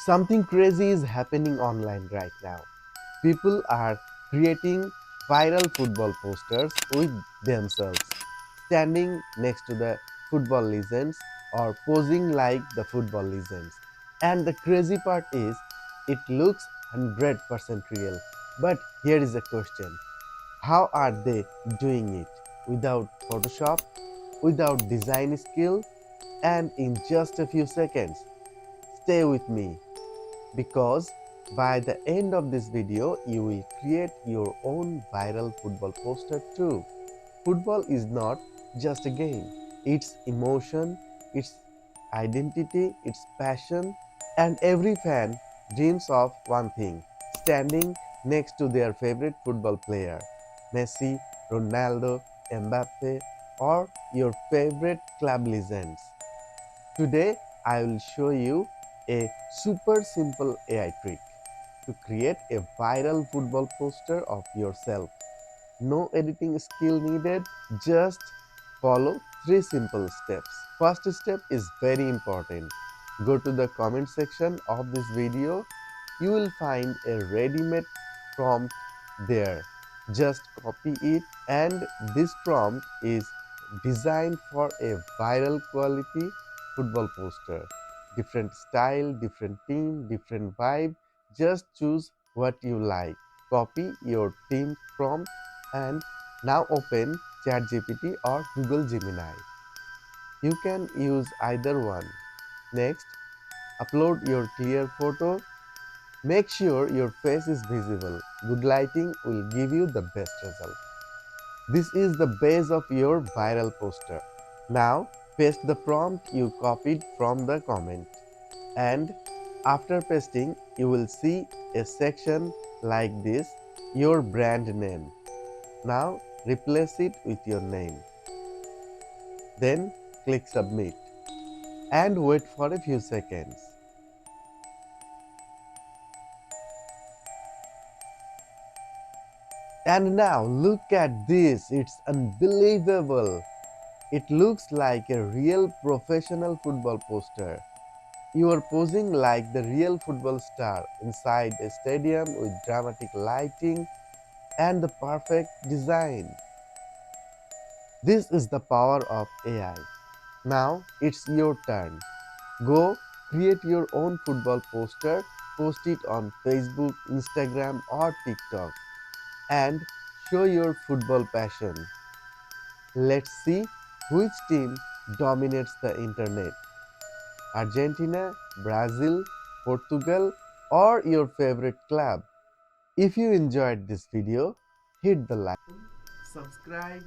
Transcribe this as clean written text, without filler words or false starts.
Something crazy is happening online right now. People are creating viral football posters with themselves, standing next to the football legends or posing like the football legends. And the crazy part is, it looks 100% real. But here is a question: how are they doing it? Without Photoshop, without design skill, and in just a few seconds? Stay with me, because by the end of this video you will create your own viral football poster too. Football is not just a game, it's emotion, it's identity, it's passion, and every fan dreams of one thing: standing next to their favorite football player, Messi, Ronaldo, Mbappé, or your favorite club legends. Today, I will show you a super simple AI trick to create a viral football poster of yourself. No editing skill needed, just follow three simple steps. First step is very important. Go to the comment section of this video. You will find a ready-made prompt there. Just copy it, and this prompt is designed for a viral quality football poster. Different style, different team, different vibe. Just choose what you like. Copy your team prompt and now open ChatGPT or Google Gemini. You can use either one. Next, upload your clear photo. Make sure your face is visible. Good lighting will give you the best result. This is the base of your viral poster. Now, paste the prompt you copied from the comment. And after pasting, you will see a section like this: your brand name. Now, replace it with your name. Then, click submit and wait for a few seconds. And now, look at this, it's unbelievable. It looks like a real professional football poster. You are posing like the real football star inside a stadium with dramatic lighting and the perfect design. This is the power of AI. Now it's your turn. Go create your own football poster, post it on Facebook, Instagram, or TikTok, and show your football passion. Let's see which team dominates the internet: Argentina, Brazil, Portugal, or your favorite club. If you enjoyed this video, hit the like, subscribe,